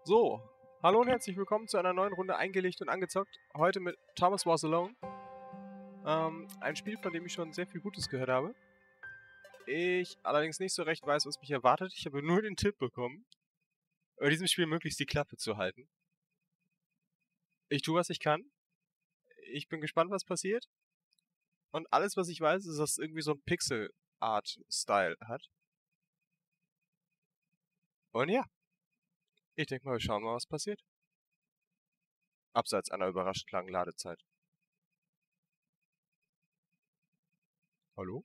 So, hallo und herzlich willkommen zu einer neuen Runde Eingelegt und Angezockt. Heute mit Thomas Was Alone. Ein Spiel, von dem ich schon sehr viel Gutes gehört habe. Ich allerdings nicht so recht weiß, was mich erwartet. Ich habe nur den Tipp bekommen, bei diesem Spiel möglichst die Klappe zu halten. Ich tue, was ich kann. Ich bin gespannt, was passiert. Und alles, was ich weiß, ist, dass es irgendwie so ein Pixel-Art-Style hat. Und ja, ich denke mal, wir schauen mal, was passiert. Abseits einer überraschend langen Ladezeit. Hallo?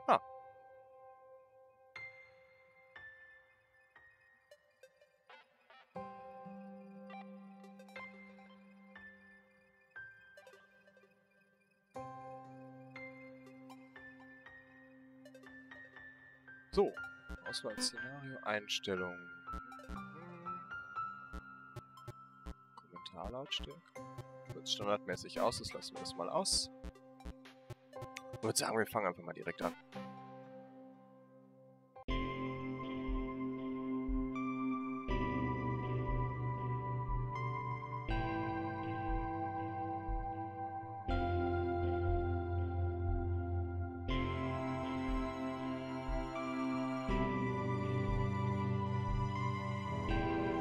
Ah. So, Auswahlszenario, Einstellungen. Kommentarlautstärke. Wird standardmäßig aus, das lassen wir das mal aus. Ich würde sagen, wir fangen einfach mal direkt an.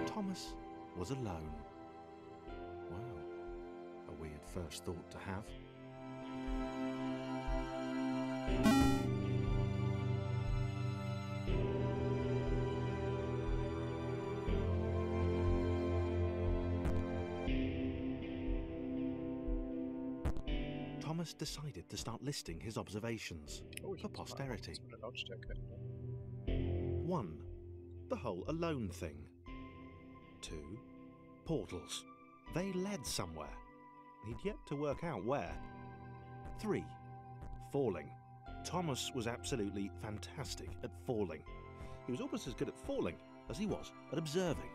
Thomas was alone. Wow, a weird first thought to have. Thomas decided to start listing his observations for posterity. 1. The whole alone thing. 2. Portals. They led somewhere. He'd yet to work out where. 3. Falling. Thomas was absolutely fantastic at falling. He was almost as good at falling as he was at observing.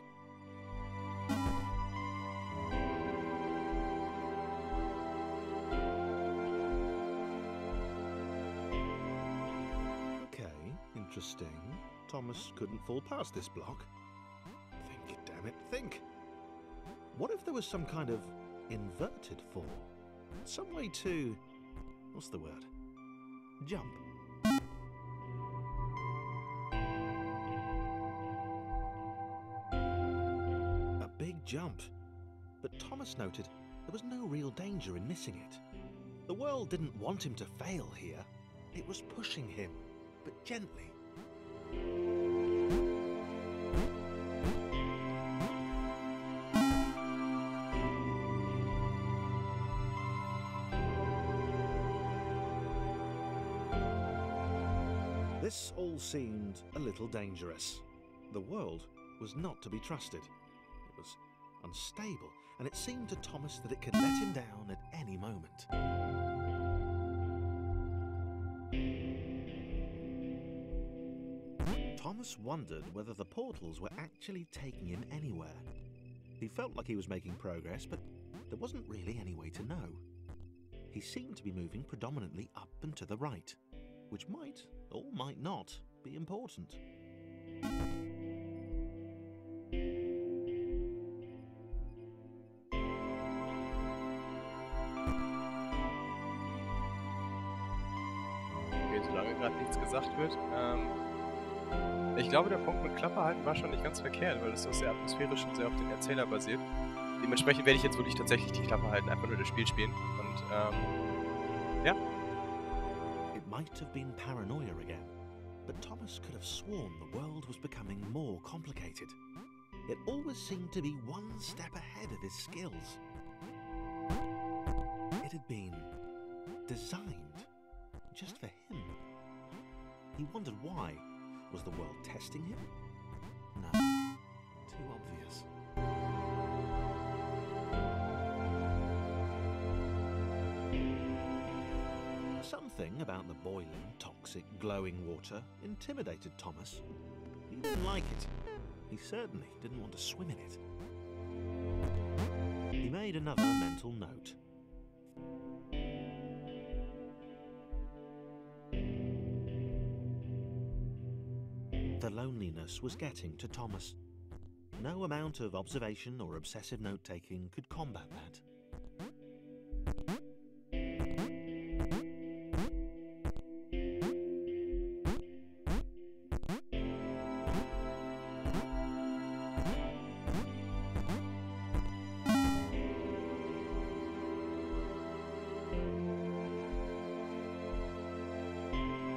Okay, interesting. Thomas couldn't fall past this block. Think, damn it, think. What if there was some kind of inverted fall? Some way to... what's the word? Jump. A big jump. But Thomas noted there was no real danger in missing it. The world didn't want him to fail here. It was pushing him, but gently. This all seemed a little dangerous. The world was not to be trusted. It was unstable, and it seemed to Thomas that it could let him down at any moment. Thomas wondered whether the portals were actually taking him anywhere. He felt like he was making progress, but there wasn't really any way to know. He seemed to be moving predominantly up and to the right, which might, or might not, be important. Okay, solange gerade nichts gesagt wird. Ich glaube, der Punkt mit Klappe halten war schon nicht ganz verkehrt, weil es so sehr atmosphärisch und sehr auf den Erzähler basiert. Dementsprechend werde ich jetzt wirklich tatsächlich die Klappe halten, einfach nur das Spiel spielen. Und, ja. It might have been paranoia again, but Thomas could have sworn the world was becoming more complicated. It always seemed to be one step ahead of his skills. It had been designed just for him. He wondered why. Was the world testing him? No, too obvious. Something about the boiling, toxic, glowing water intimidated Thomas. He didn't like it. He certainly didn't want to swim in it. He made another mental note. The The loneliness was getting to Thomas. No amount of observation or obsessive note-taking could combat that.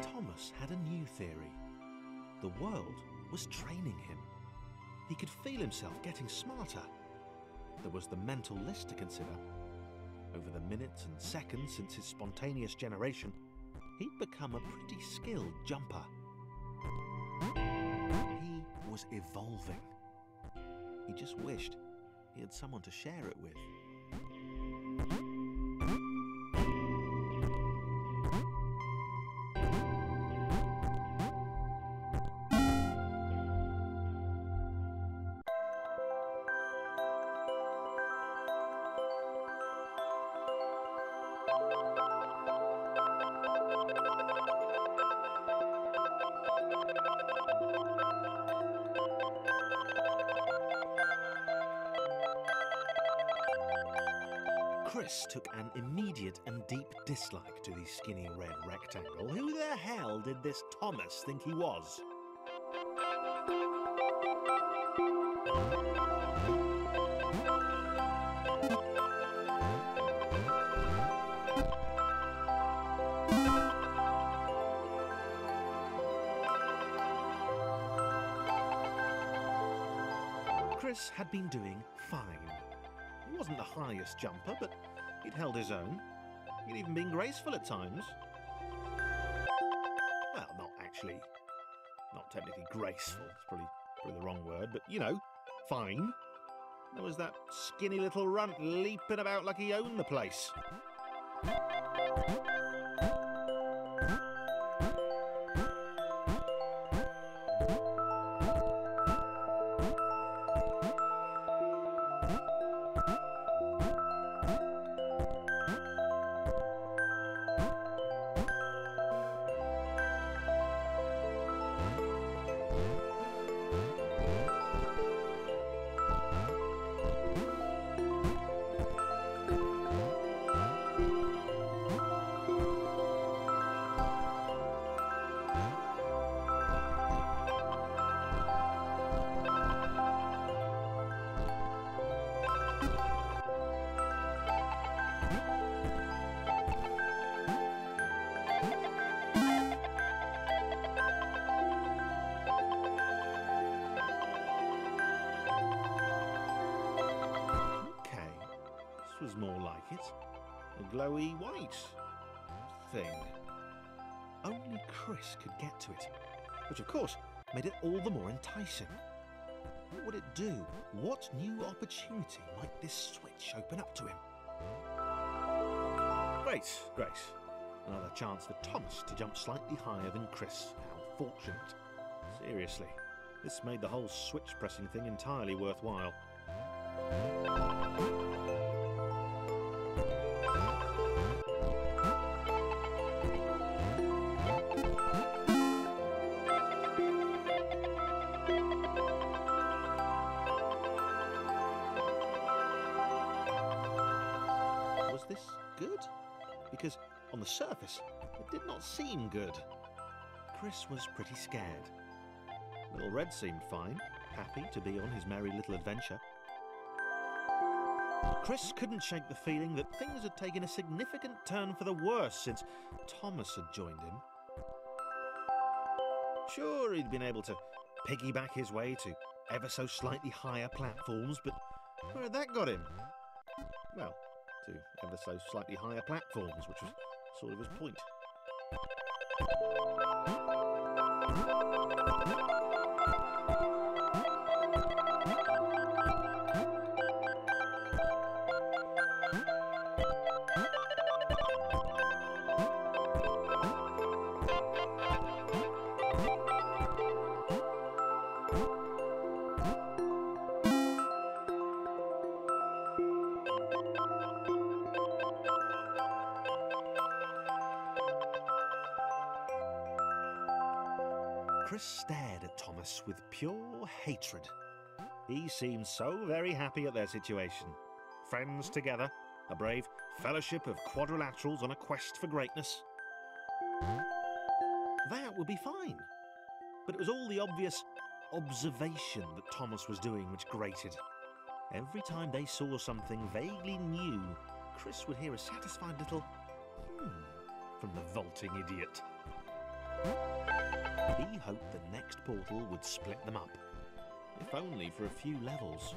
Thomas had a new theory. The world was training him. He could feel himself getting smarter. There was the mental list to consider. Over the minutes and seconds since his spontaneous generation, he'd become a pretty skilled jumper. He was evolving. He just wished he had someone to share it with. Chris took an immediate and deep dislike to the skinny red rectangle. Who the hell did this Thomas think he was? Chris had been doing fine. He wasn't the highest jumper, but he'd held his own. He'd even been graceful at times. Well, not technically graceful. It's probably the wrong word, but you know, fine. There was that skinny little runt leaping about like he owned the place. Was more like it. A glowy white thing. Only Chris could get to it, which of course made it all the more enticing. What would it do? What new opportunity might this switch open up to him? Great. Another chance for Thomas to jump slightly higher than Chris. How fortunate. Seriously, this made the whole switch pressing thing entirely worthwhile. Was this good? Because on the surface, it did not seem good. Chris was pretty scared. Little Red seemed fine, happy to be on his merry little adventure. Chris couldn't shake the feeling that things had taken a significant turn for the worse since Thomas had joined him. Sure, he'd been able to piggyback his way to ever so slightly higher platforms, but where had that got him? Well, to ever so slightly higher platforms, which was sort of his point. Chris stared at Thomas Thomas with pure hatred. He seemed so very happy at their situation. Friends together, a brave fellowship of quadrilaterals on a quest for greatness. That would be fine. But it was all the obvious observation that Thomas was doing which grated. Every time they saw something vaguely new, Chris would hear a satisfied little from the vaulting idiot. He hoped the next portal would split them up, if only for a few levels.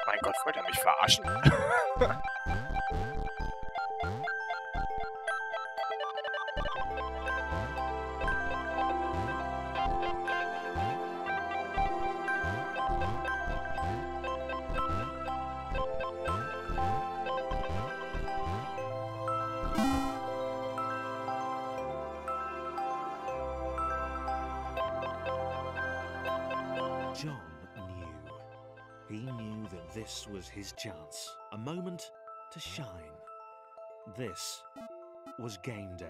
Mein Gott, wollte er mich verarschen? John knew. He knew that this was his chance, a moment to shine. This was game day.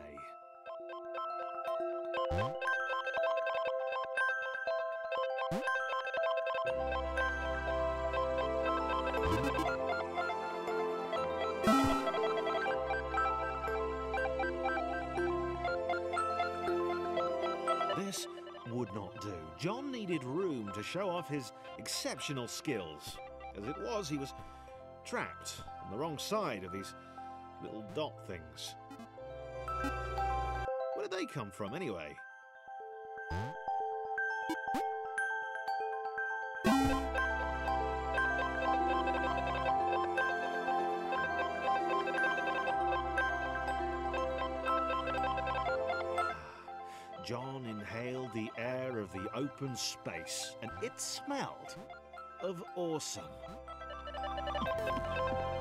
This would not do. John needed room to show off his exceptional skills. As it was, he was trapped on the wrong side of these little dot things. Where did they come from, anyway? John inhaled the air of the open space, and it smelled of awesome.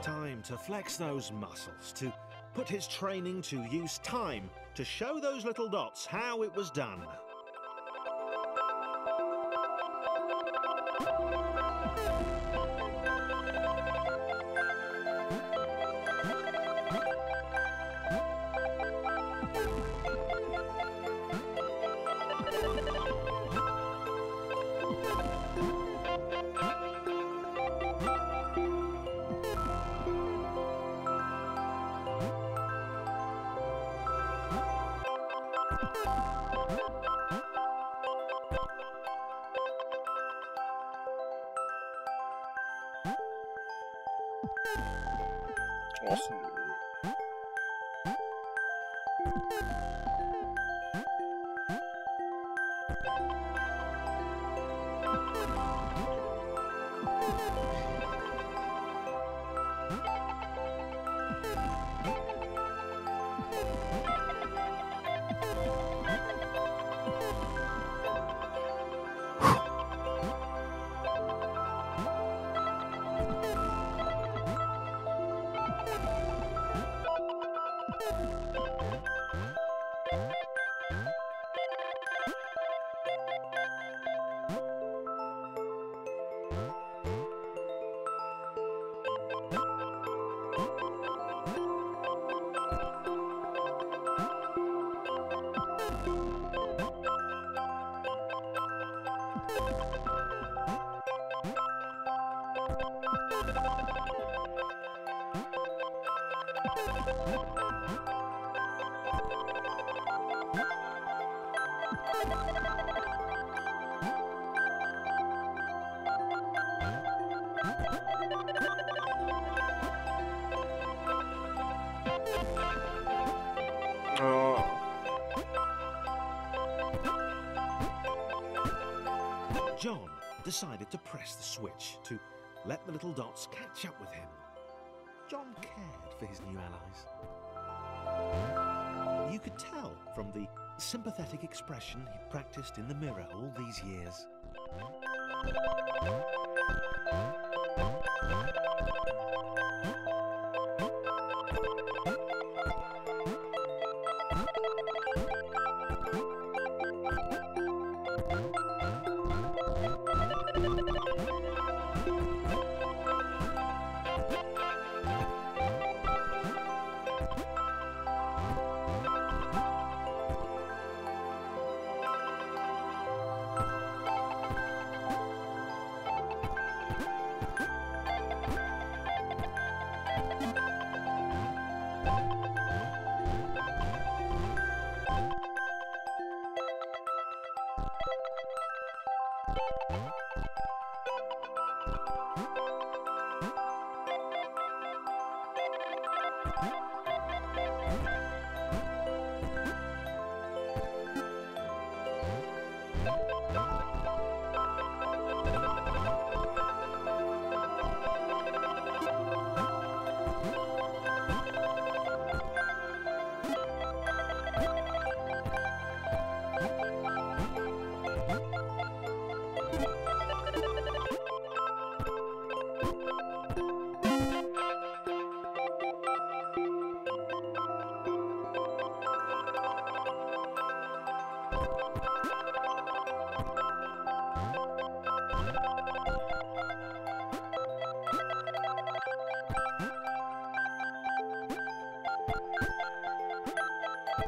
Time to flex those muscles, to put his training to use, time to show those little dots how it was done. Awesome. John decided to press the switch to let the little dots catch up with him. John cared for his new allies. You could tell from the sympathetic expression he practiced in the mirror all these years.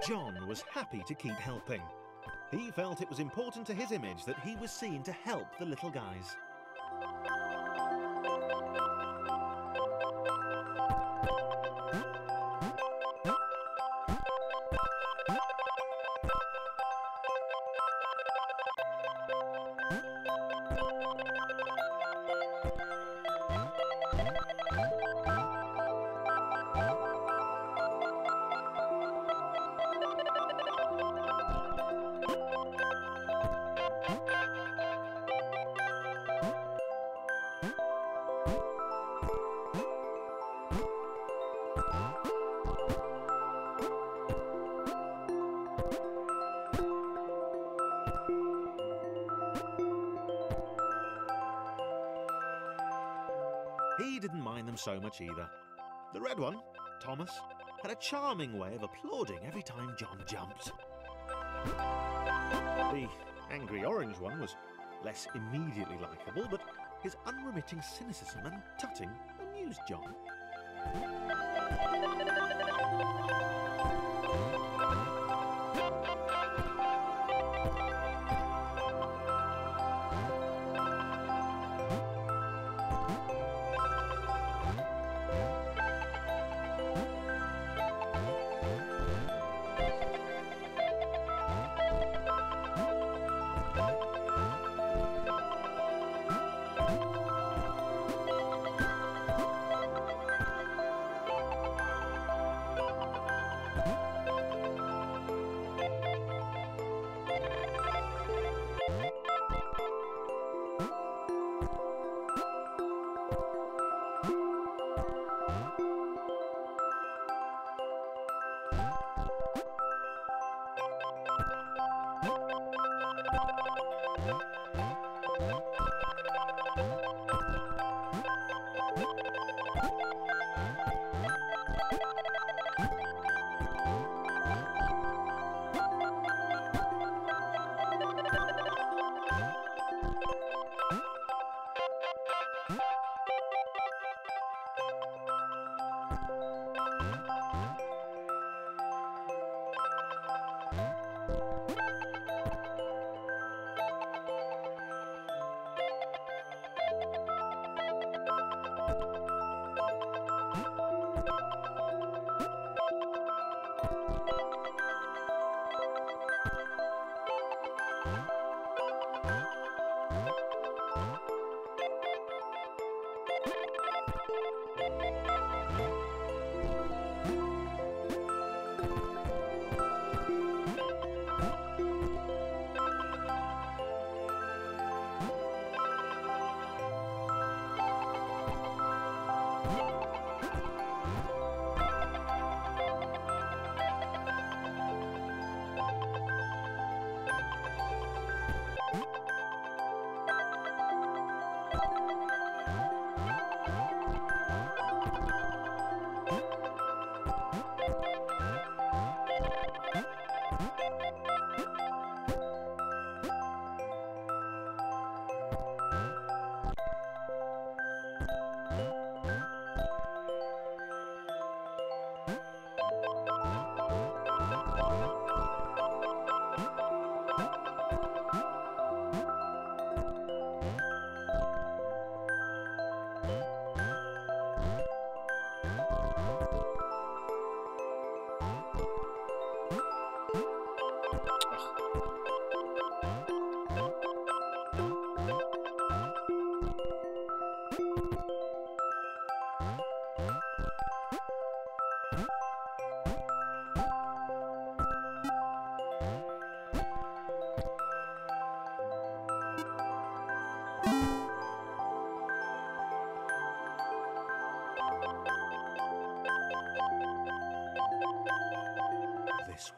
John was happy to keep helping. He felt it was important to his image that he was seen to help the little guys. He didn't mind them so much either. The red one, Thomas, had a charming way of applauding every time John jumped. The angry orange one was less immediately likeable, but his unremitting cynicism and tutting amused John.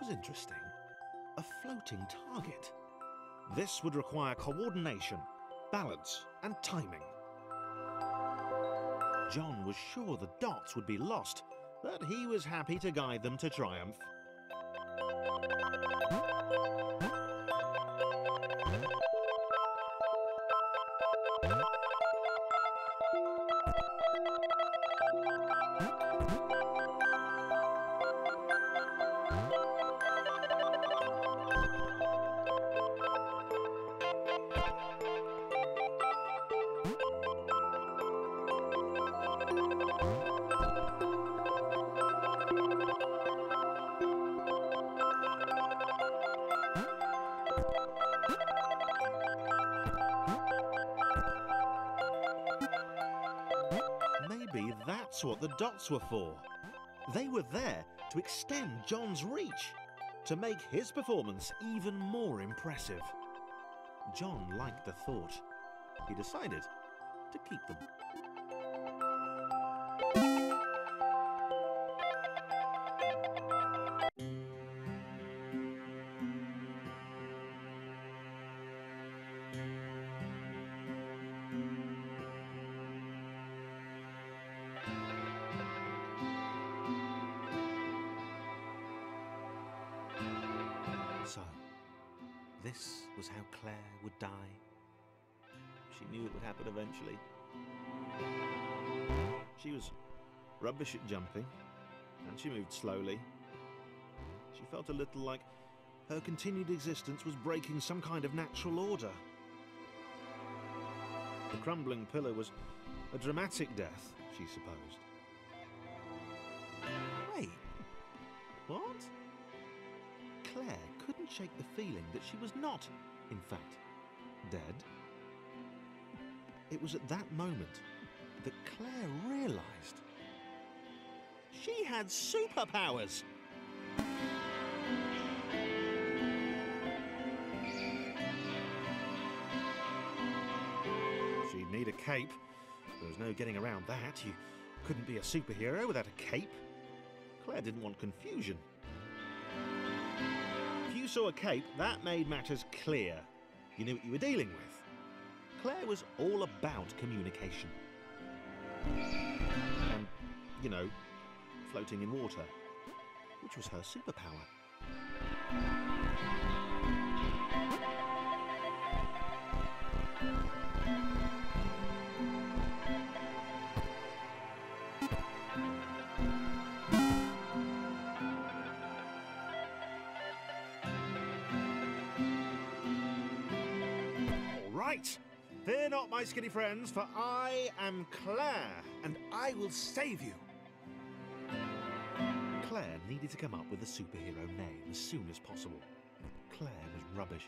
was interesting. A floating target. This would require coordination, balance, and timing. John was sure the dots would be lost, but he was happy to guide them to triumph. Maybe that's what the dots were for. They were there to extend John's reach, to make his performance even more impressive. John liked the thought. He decided to keep them. So, this was how Claire would die. She knew it would happen eventually. She was rubbish at jumping, and she moved slowly. She felt a little like her continued existence was breaking some kind of natural order. The crumbling pillar was a dramatic death, she supposed. Wait, what? Claire couldn't shake the feeling that she was not, in fact, dead. It was at that moment that Claire realised she had superpowers. She'd need a cape. There was no getting around that. You couldn't be a superhero without a cape. Claire didn't want confusion. If you saw a cape, that made matters clear. You knew what you were dealing with. Claire was all about communication. And, you know, floating in water, which was her superpower. All right. Fear not, my skinny friends, for I am Claire, and I will save you. Claire needed to come up with a superhero name as soon as possible. Claire was rubbish.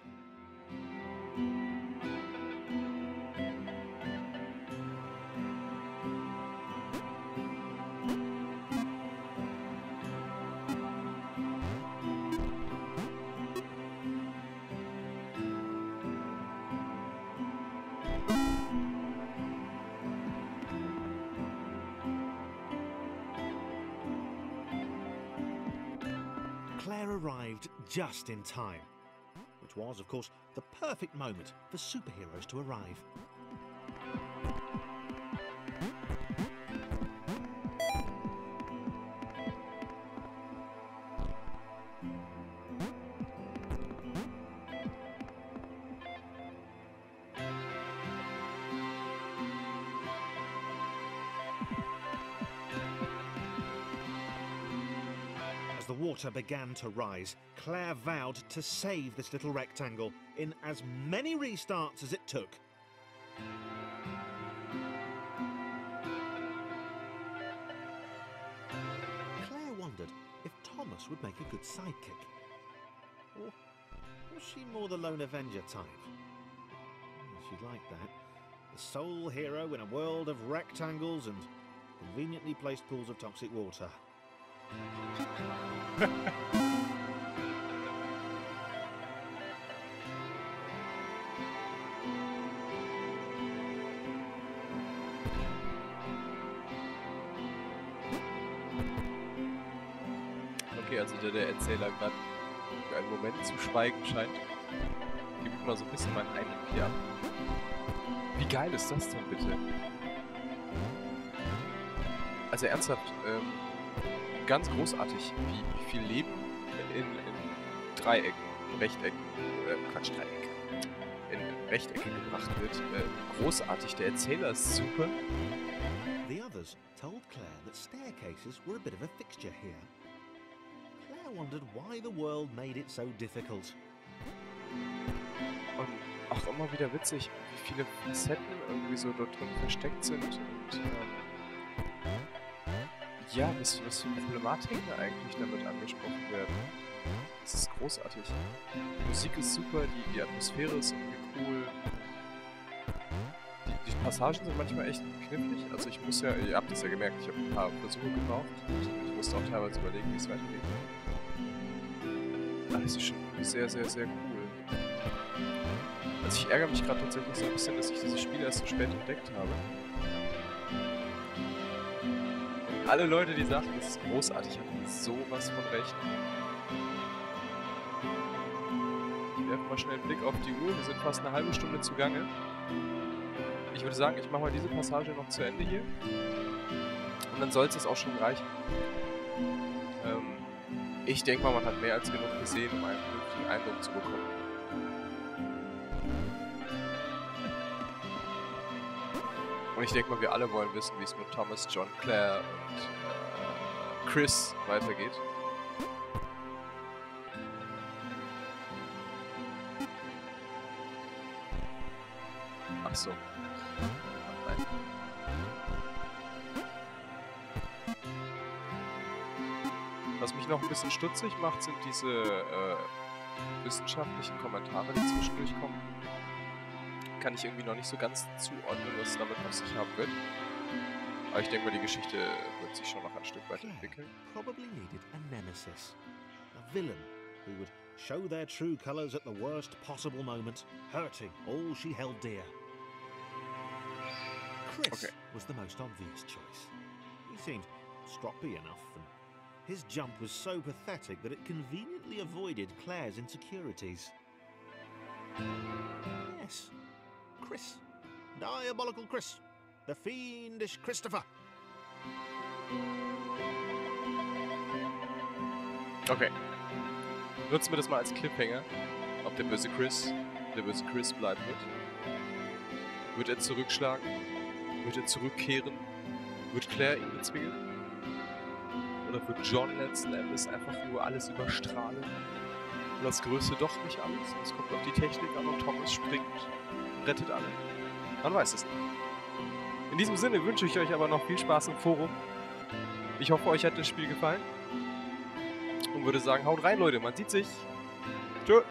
Claire arrived just in time, which was, of course, the perfect moment for superheroes to arrive. The water began to rise. Claire vowed to save this little rectangle in as many restarts as it took. Claire wondered if Thomas would make a good sidekick. Or was she more the lone Avenger type? She'd like that. The sole hero in a world of rectangles and conveniently placed pools of toxic water. Okay, also der Erzähler gerade einen Moment zu schweigen scheint. Gebe ich mal so ein bisschen meinen Eindruck hier ab. Wie geil ist das denn bitte? Also ernsthaft, ganz großartig, wie viel Leben in Dreiecken, Rechtecken, Quatsch, Dreiecke, in Rechtecke gebracht wird. Großartig, der Erzähler ist super. The others told Claire that staircases were a bit of a fixture here. Claire wondered why the world made it so difficult. Und auch immer wieder witzig, wie viele Facetten irgendwie so dort drin versteckt sind. Und ja, was für Problematiken eigentlich damit angesprochen werden. Das ist großartig. Die Musik ist super, die Atmosphäre ist irgendwie cool. Die Passagen sind manchmal echt knifflig. Also ich muss ja, ihr habt es ja gemerkt, ich habe ein paar Versuche gebraucht. Ich musste auch teilweise überlegen, wie es weitergeht. Aber es ist schon sehr, sehr, sehr cool. Also ich ärgere mich gerade tatsächlich so ein bisschen, dass ich dieses Spiel erst so spät entdeckt habe. Und alle Leute, die sagten, das ist großartig, hatten sowas von recht. Ich werfe mal schnell einen Blick auf die Uhr, wir sind fast eine halbe Stunde zugange. Ich würde sagen, ich mache mal diese Passage noch zu Ende hier. Und dann soll es auch schon reichen. Ich denke mal, man hat mehr als genug gesehen, um einen vernünftigen Eindruck zu bekommen. Und ich denke mal, wir alle wollen wissen, wie es mit Thomas, John, Claire und Chris weitergeht. Ach so. Nein. Was mich noch ein bisschen stutzig macht, sind diese wissenschaftlichen Kommentare, die zwischendurch kommen. Kann ich irgendwie noch nicht so ganz zuordnen, was es damit auf sich haben wird. Aber ich denke mal, die Geschichte wird sich schon noch ein Stück weit entwickeln. Probably needed a nemesis, a villain who would show their true colours at the worst possible moment, hurting all she held dear. Chris was the most obvious choice. He seemed stroppy enough, and his jump was so pathetic that it conveniently avoided Claire's insecurities. Yes, Chris. Diabolical Chris. The fiendish Christopher. Okay. Nutzen wir das mal als Cliffhanger. Ob der böse Chris bleiben wird. Wird er zurückschlagen? Wird er zurückkehren? Wird Claire ihn bezwingen? Oder wird John letzten Endes einfach nur alles überstrahlen? Und das Größte doch nicht alles? Es kommt auf die Technik an und Thomas springt und rettet alle. Man weiß es nicht. In diesem Sinne wünsche ich euch aber noch viel Spaß im Forum. Ich hoffe, euch hat das Spiel gefallen. Und würde sagen, haut rein, Leute. Man sieht sich. Tschö.